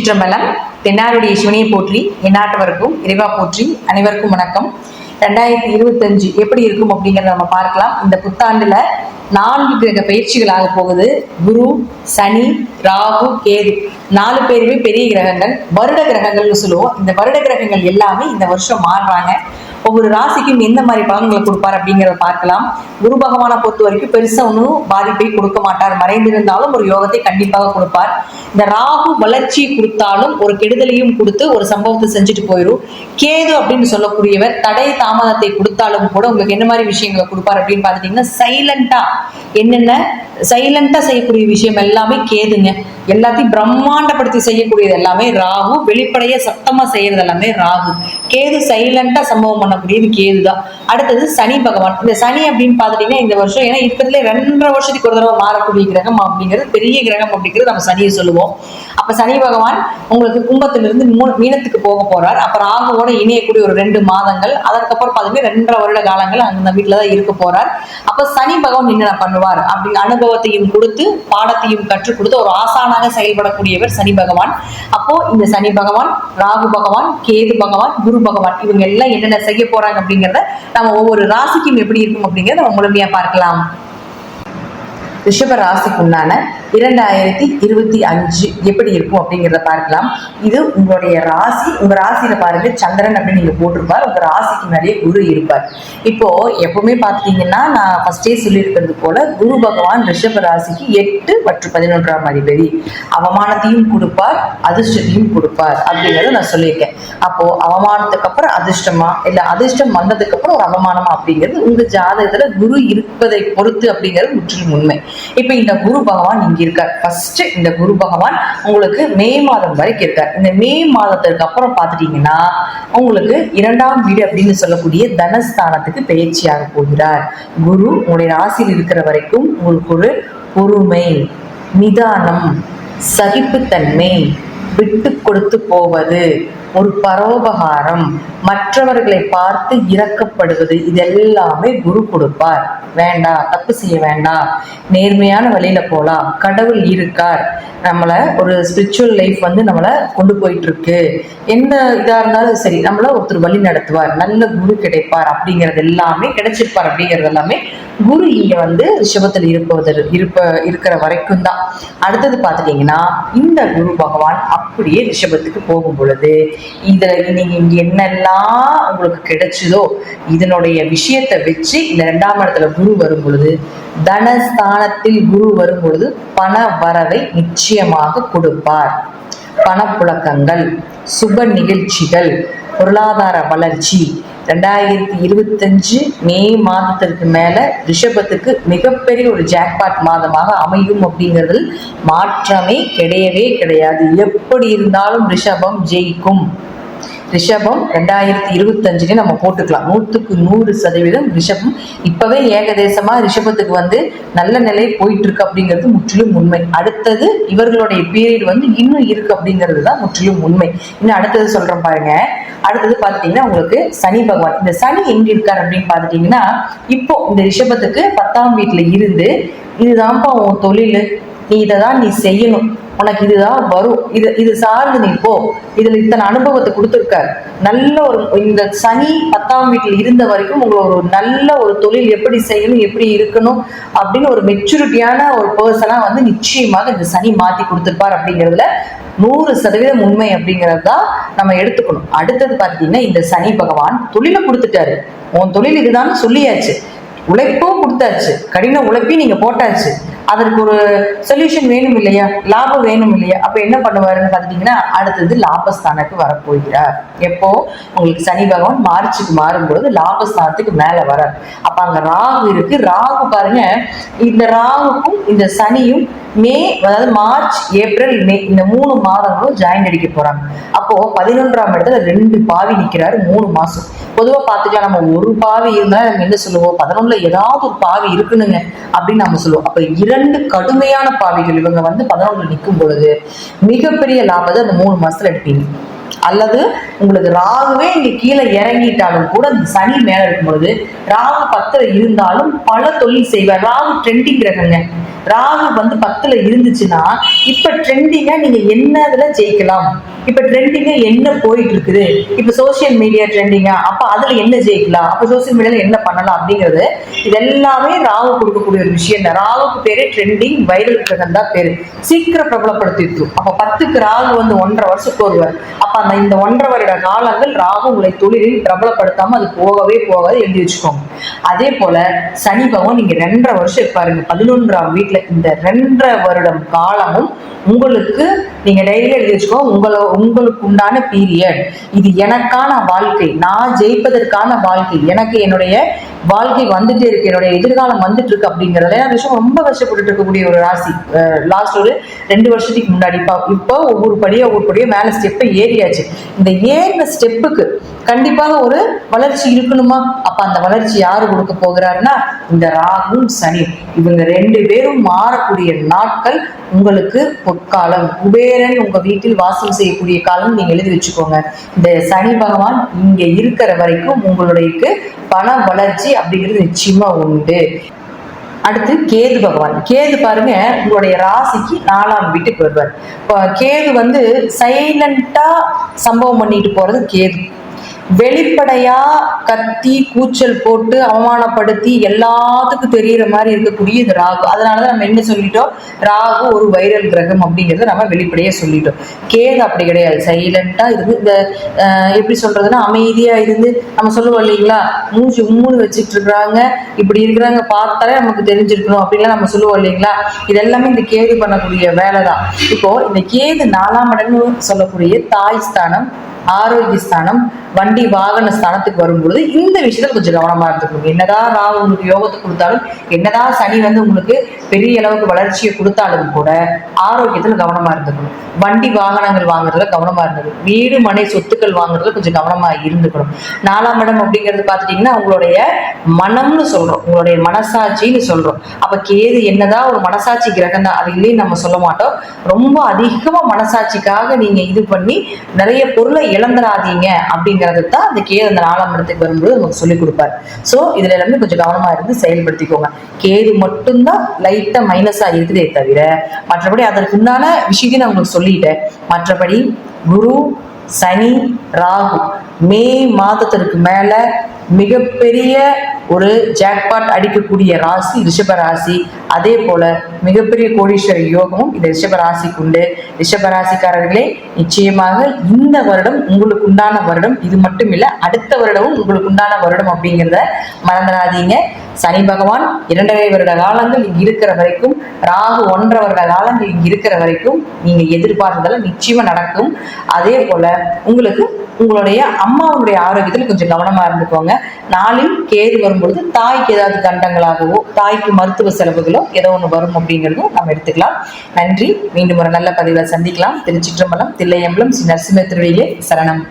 திருச்சிற்றம்பலம். தென்னாருடைய சிவனையை போற்றி, எந்நாட்டவருக்கும் இறைவா போற்றி. அனைவருக்கும் வணக்கம். 2025 எப்படி இருக்கும் அப்படிங்கிறத நம்ம பார்க்கலாம். இந்த புத்தாண்டுல 4 கிரக பயிற்சிகளாக போகுது. குரு, சனி, ராகு, கேது 4 பேருமே பெரிய கிரகங்கள், வருட கிரகங்கள்னு சொல்லுவோம். இந்த வருட கிரகங்கள் எல்லாமே இந்த வருஷம் மாறுறாங்க. ஒவ்வொரு ராசிக்கும் எந்த மாதிரி பலன்களை கொடுப்பார் அப்படிங்கிறத பார்க்கலாம். குரு பகவானை பொறுத்த வரைக்கும் பெருசா ஒன்றும் பாதிப்பை கொடுக்க மாட்டார். மறைந்திருந்தாலும் ஒரு யோகத்தை கண்டிப்பாக கொடுப்பார். இந்த ராகு வளர்ச்சியை கொடுத்தாலும் ஒரு கெடுதலையும் கொடுத்து ஒரு சம்பவத்தை செஞ்சுட்டு போயிடும். கேது அப்படின்னு சொல்லக்கூடியவர் தடை தாமதத்தை கொடுத்தாலும் கூட உங்களுக்கு என்ன மாதிரி விஷயங்களை கொடுப்பார் அப்படின்னு பார்த்துட்டீங்கன்னா, சைலண்டா செய்யக்கூடிய விஷயம் எல்லாமே கேதுங்க. எல்லாத்தையும் பிரம்மாண்டப்படுத்தி செய்யக்கூடியது எல்லாமே ராகு. வெளிப்படைய சத்தமா செய்யறது எல்லாமே ராகு. கேது சைலண்டா சம்பவம் பண்ணக்கூடியது கேது தான். அடுத்தது சனி பகவான். இந்த சனி அப்படின்னு பார்த்துட்டீங்கன்னா இந்த வருஷம் ஏன்னா இருக்கிறதுல 2.5 வருஷத்துக்கு ஒரு தடவை மாறக்கூடிய கிரகம் அப்படிங்கிறது பெரிய கிரகம் அப்படிங்கிறது நம்ம சனியை சொல்லுவோம். அப்ப சனி பகவான் உங்களுக்கு கும்பத்திலிருந்து மீனத்துக்கு போக போறார். அப்புறம் ராகுவோட இணையக்கூடிய ஒரு 2 மாதங்கள், அதற்கப்புறம் பார்த்தீங்கன்னா 2.5 வருட காலங்கள் அந்த வீட்டுலதான் இருக்க போறார். அப்ப சனி பகவான் என்ன பண்ணுவார் அப்படின்னு அனுபவத்தையும் கொடுத்து பாடத்தையும் கற்றுக் கொடுத்து ஒரு ஆசானாக செயல்படக்கூடியவர் சனி பகவான். அப்போ இந்த சனி பகவான், ராகு பகவான், கேது பகவான், குரு பகவான் இவங்க எல்லாம் என்னென்ன செய்ய போறாங்க அப்படிங்கிறத நம்ம ஒவ்வொரு ராசிக்கும் எப்படி இருக்கும் அப்படிங்கிறத நம்ம முழுமையா பார்க்கலாம். ரிஷப ராசிக்கு உண்டான 2025 எப்படி இருக்கும் அப்படிங்கிறத பார்க்கலாம். இது உங்களுடைய ராசி. உங்க ராசியில பாருங்க சந்திரன் அப்படின்னு நீங்க போட்டிருப்பார். உங்க ராசிக்கு நிறைய குரு இருப்பார். இப்போ எப்பவுமே பார்த்துட்டீங்கன்னா நான் ஃபர்ஸ்டே சொல்லியிருக்கிறது போல குரு பகவான் ரிஷப ராசிக்கு 8 மற்றும் 11ஆம் அதிபதி. அவமானத்தையும் கொடுப்பார், அதிர்ஷ்டத்தையும் கொடுப்பார் அப்படிங்கறத நான் சொல்லியிருக்கேன். அப்போ அவமானத்துக்கு அப்புறம் அதிர்ஷ்டமா இல்ல அதிர்ஷ்டம் வந்ததுக்கு அப்புறம் ஒரு அவமானமா அப்படிங்கிறது உங்க ஜாதகத்துல குரு இருப்பதை பொறுத்து அப்படிங்கிறது முற்றிலும் உண்மை. இப்ப இந்த குரு பகவான் இங்க இருக்கார். ஃபர்ஸ்ட் இந்த குரு பகவான் உங்களுக்கு மே மாதம் வரைக்கும் இருக்கார். இந்த மே மாதத்திற்கு அப்புறம் பார்த்துட்டீங்கன்னா உங்களுக்கு 2ஆம் வீடு அப்படின்னு சொல்லக்கூடிய தனஸ்தானத்துக்கு பயிற்சியாக போகிறார். குரு உங்களுடைய ராசியில் இருக்கிற வரைக்கும் உங்களுக்கு ஒரு பொறுமை, நிதானம், சகிப்புத்தன்மை, விட்டு கொடுத்து போவது, ஒரு பரோபகாரம், மற்றவர்களை பார்த்து இரக்கப்படுவது, இது எல்லாமே குரு கொடுப்பார். வேண்டாம், தப்பு செய்ய வேண்டாம், நேர்மையான வழியில போலாம், கடவுள் இருக்கார், நம்மள ஒரு ஸ்பிரிச்சுவல் லைஃப் நம்மளை கொண்டு போயிட்டு இருக்கு, எந்த இதா இருந்தாலும் சரி நம்மள ஒருத்தர் வழி நடத்துவார், நல்ல குரு கிடைப்பார் அப்படிங்கிறது எல்லாமே கிடைச்சிருப்பார். அப்படிங்கிறது எல்லாமே குரு இங்க ரிஷபத்தில் இருக்கிற வரைக்கும் தான். அடுத்தது பார்த்துட்டீங்கன்னா இந்த குரு பகவான் அப்படியே ரிஷபத்துக்கு போகும் பொழுது இதுல நீங்க இங்க என்னெல்லாம் உங்களுக்கு கிடைச்சதோ இதனுடைய விஷயத்தை வச்சு இந்த 2ஆம் இடத்துல குரு வரும் பொழுது, தனஸ்தானத்தில் குரு வரும் பொழுது பண வரவை நிச்சயமாக கொடுப்பார். பணப்புழக்கங்கள், சுப நிகழ்ச்சிகள், பொருளாதார வளர்ச்சி 2025 மே மாதத்திற்கு மேல ரிஷபத்துக்கு மிகப்பெரிய ஒரு ஜாக்பாட் மாதமாக அமையும் அப்படிங்கிறதுல மாற்றமே கிடையவே கிடையாது. எப்படி இருந்தாலும் ரிஷபம் ஜெயிக்கும். ரிஷபம் 2025 நம்ம போட்டுக்கலாம். 100% ரிஷபம் இப்பவே ஏகதேசமா ரிஷபத்துக்கு நல்ல நிலை போயிட்டு இருக்கு அப்படிங்கிறது முற்றிலும் உண்மை. அடுத்தது இவர்களுடைய பீரியட் இன்னும் இருக்கு அப்படிங்கிறது தான் முற்றிலும் உண்மை. இன்னும் அடுத்தது சொல்றேன் பாருங்க. அடுத்தது பார்த்துட்டீங்கன்னா உங்களுக்கு சனி பகவான். இந்த சனி எங்க இருக்காரு அப்படின்னு பார்த்துட்டீங்கன்னா இப்போ இந்த ரிஷபத்துக்கு 10ஆம் வீட்டுல இருந்து இதுதான்ப்பா உன் தொழில், நீ இதைதான் நீ செய்யணும், உனக்கு இதுதான் வரும், இது சார்ந்து நீ போ, இதுல இத்தனை அனுபவத்தை கொடுத்துருக்காரு. நல்ல ஒரு இந்த சனி 10ஆம் வீட்டில் இருந்த வரைக்கும் உங்களை ஒரு நல்ல ஒரு தொழில் எப்படி செய்யணும், எப்படி இருக்கணும் அப்படின்னு ஒரு மெச்சூரிட்டியான ஒரு பர்சனா நிச்சயமாக இந்த சனி மாத்தி கொடுத்துருப்பார். அப்படிங்கிறதுல 100% உண்மை அப்படிங்கிறது தான் நம்ம எடுத்துக்கணும். அடுத்தது பார்த்தீங்கன்னா இந்த சனி பகவான் தொழிலை கொடுத்துட்டாரு. உன் தொழில் இதுதான் சொல்லியாச்சு, உழைப்பும் கொடுத்தாச்சு, கடின உழைப்பையும் நீங்க போட்டாச்சு, அதற்கு ஒரு சொல்யூஷன் வேணும் இல்லையா, லாபம் வேணும் இல்லையா. அப்ப என்ன பண்ணுவாருன்னு பார்த்துட்டீங்கன்னா அடுத்தது லாபஸ்தானத்துக்கு வரப்போகிறார். எப்போ உங்களுக்கு சனி பகவான் மார்ச்சுக்கு மாறும்பொழுது லாபஸ்தானத்துக்கு மேல வரார். அப்ப அங்க ராகு இருக்கு. ராகு பாருங்க, இந்த ராகுக்கும் இந்த சனியும் அதாவது மார்ச், ஏப்ரல், மே இந்த 3 மாதங்களும் ஜாயின் அடிக்க போறாங்க. அப்போ 11ஆம் இடத்துல 2 பாவி நிக்கிறாரு 3 மாசம். பொதுவா பார்த்துக்கலாம் நம்ம ஒரு பாவி இருந்தா நம்ம என்ன சொல்லுவோம், 11ல ஏதாவது ஒரு பாவி இருக்குனுங்க அப்படின்னு நம்ம சொல்லுவோம். அப்ப 2 கடுமையான பாவிகள் இவங்க 11ல நிற்கும் பொழுது மிகப்பெரிய லாபத்தை அந்த 3 மாசத்துல எடுப்பீங்க. அல்லது உங்களுக்கு ராகுவே இங்க கீழே இறங்கிட்டாலும் கூட இந்த சனி மேல இருக்கும் பொழுது ராகு 10ல இருந்தாலும் பல தொழில் செய்வார். ராகு ட்ரெண்டிங் கிரகங்க. ராகு வந்து 10ல இருந்துச்சுன்னா இப்ப ட்ரெண்டிங்கா நீங்க என்னதுல ஜெயிக்கலாம், இப்ப ட்ரெண்டிங்கா என்ன போயிட்டு இருக்குது, இப்ப சோசியல் மீடியா ட்ரெண்டிங்கா, அப்ப அதுல என்ன ஜெயிக்கலாம், அப்ப சோசியல் மீடியால என்ன பண்ணலாம் அப்படிங்கிறது இதெல்லாமே ராகு கொடுக்கக்கூடிய ஒரு விஷயம் தான். ராகுக்கு பேரு ட்ரெண்டிங் வைரல் கிரகம் தான் பேரு. சீக்கிரம் பிரபலப்படுத்திட்டு அப்ப 10க்கு ராகு வந்து 1.5 வருஷத்துக்கு வருவார். அப்ப அந்த இந்த 1.5 வருட காலங்கள் ராகு உங்களை தொழிலில் பிரபலப்படுத்தாம அது போகவே போகாது, எழுதி வச்சுக்கோங்க. அதே போல சனி பகவான் நீங்க 2.5 வருஷம் இருப்பாருங்க 11ஆம் வீட்டுல. இந்த 2.5 வருடம் காலமும் உங்களுக்கு நீங்க டெய்லி எழுதி வச்சுக்கோ, உங்களுக்கு உண்டான பீரியட். இது எனக்கான வாழ்க்கை, நான் ஜெயிப்பதற்கான வாழ்க்கை, எனக்கு என்னுடைய வாழ்க்கை வந்துட்டே இருக்கு, என்னுடைய எதிர்காலம் வந்துட்டு இருக்கு அப்படிங்கறத விஷயம் ரொம்ப கஷ்டப்பட்டு இருக்கக்கூடிய ஒரு ராசி. லாஸ்ட் ஒரு 2 வருஷத்துக்கு முன்னாடி இப்போ ஒவ்வொரு படியா மேல ஸ்டெப் ஏறியாச்சு. இந்த ஏறின ஸ்டெப்புக்கு கண்டிப்பாக ஒரு வளர்ச்சி இருக்கணுமா? அப்ப அந்த வளர்ச்சி யாரு கொடுக்க போகிறாருன்னா இந்த ராகுவும் சனி. இவங்க 2 பேரும் மாறக்கூடிய நாட்கள் உங்களுக்கு பொற்காலம். குபேரன் உங்க வீட்டில் வாசல் செய்யக்கூடிய காலம் நீங்க எழுதி வச்சுக்கோங்க. இந்த சனி பகவான் இங்க இருக்கிற வரைக்கும் உங்களுடைய பண வளர்ச்சி அப்படிங்கிறது நிச்சயமா உண்டு. அடுத்து கேது பகவான். கேது பாருங்க உங்களுடைய ராசிக்கு 4ஆம் வீட்டுக்கு வருவார். இப்போ கேது வந்து சைலண்டா சம்பவம் பண்ணிட்டு போறது கேது. வெளிப்படையா கத்தி கூச்சல் போட்டு அவமானப்படுத்தி எல்லாத்துக்கும் தெரியற மாதிரி இருக்கக்கூடிய இது ராகு. அதனாலதான் நம்ம என்ன சொல்லிட்டோம், ராகு ஒரு வைரல் கிரகம் அப்படிங்கறத நம்ம வெளிப்படையா சொல்லிட்டோம். கேது அப்படி கிடையாது, சைலண்டா இருந்து இந்த எப்படி சொல்றதுன்னா அமைதியா இருந்து நம்ம சொல்லுவோம் இல்லைங்களா, மூச்சு உம்முன்னு வச்சுட்டு இருக்கிறாங்க, இப்படி இருக்கிறாங்க பார்த்தாலே நமக்கு தெரிஞ்சிருக்கணும் அப்படின்லாம் நம்ம சொல்லுவோம் இல்லைங்களா. இது எல்லாமே இந்த கேது பண்ணக்கூடிய வேலை தான். இப்போ இந்த கேது 4ஆம் இடம்னு சொல்லக்கூடிய தாய் ஸ்தானம், ஆரோக்கிய ஸ்தானம், வண்டி வாகன ஸ்தானத்துக்கு வரும்பொழுது இந்த விஷயத்துல கொஞ்சம் கவனமா இருந்துக்கணும். என்னதான் ராகு உங்களுக்கு யோகத்தை கொடுத்தாலும், என்னதான் சனி வந்து உங்களுக்கு பெரிய அளவுக்கு வளர்ச்சியை கொடுத்தாலும் கூட ஆரோக்கியத்துல கவனமா இருந்துக்கணும். வண்டி வாகனங்கள் வாங்குறதுல கவனமா இருந்துக்கணும். வீடு மனை சொத்துக்கள் வாங்குறதுல கொஞ்சம் கவனமா இருந்துக்கணும். 4ஆம் இடம் அப்படிங்கிறது பாத்துட்டீங்கன்னா உங்களுடைய மனம்னு சொல்றோம், உங்களுடைய மனசாட்சின்னு சொல்றோம். அப்ப கேது என்னதான் ஒரு மனசாட்சி கிரகம் தான், அது இல்லைன்னு நம்ம சொல்ல மாட்டோம். ரொம்ப அதிகமா மனசாட்சிக்காக நீங்க இது பண்ணி நிறைய பொருளை இழந்துடாதீங்க அப்படிங்கிறது தான் இந்த கேது அந்த 4ஆம் இடத்துக்கு வரும்போது நமக்கு சொல்லிக் கொடுப்பாரு. சோ இதுல எல்லாமே கொஞ்சம் கவனமா இருந்து செயல்படுத்திக்கோங்க. கேது மட்டும்தான் லைட்டா மைனஸா இருக்குதே தவிர மற்றபடி அதற்கு உண்டான விஷயத்தையும் நான் உங்களுக்கு சொல்லிட்டேன். மற்றபடி குரு, சனி, ராகு மே மாதத்திற்கு மேல மிகப்பெரிய ஒரு ஜாக்பாட் அடிக்கக்கூடிய ராசி ரிஷப ராசி. அதே போல மிகப்பெரிய கோடீஸ்வர யோகமும் இந்த ரிஷப ராசிக்கு உண்டு. ரிஷப ராசிக்காரர்களே, நிச்சயமாக இந்த வருடம் உங்களுக்கு உண்டான வருடம். இது மட்டும் இல்ல, அடுத்த வருடமும் உங்களுக்கு உண்டான வருடம் அப்படிங்கிறத மறந்துடாதீங்க. சனி பகவான் 2.5 வருட காலங்கள் இங்க இருக்கிற வரைக்கும், ராகு 1.5 வருட காலங்கள் இங்க இருக்கிற வரைக்கும் நீங்க எதிர்பார்த்ததெல்லாம் நிச்சயமா நடக்கும். அதே போல உங்களுக்கு உங்களுடைய அம்மாவுடைய ஆரோக்கியத்துல கொஞ்சம் கவனமா இருந்துக்கோங்க. நாளில் கேது வரும்பொழுது தாய்க்கு ஏதாவது கண்டங்களாகவோ தாய்க்கு மருத்துவ செலவுகளோ ஏதோ ஒன்று வரும் அப்படிங்கிறதும் நம்ம எடுத்துக்கலாம். நன்றி. மீண்டும் ஒரு நல்ல பதிவில் சந்திக்கலாம். திருச்சிற்றம்பலம், தில்லையம்பலம், ஸ்ரீ நரசிம்ம திருவடிகளே சரணம்.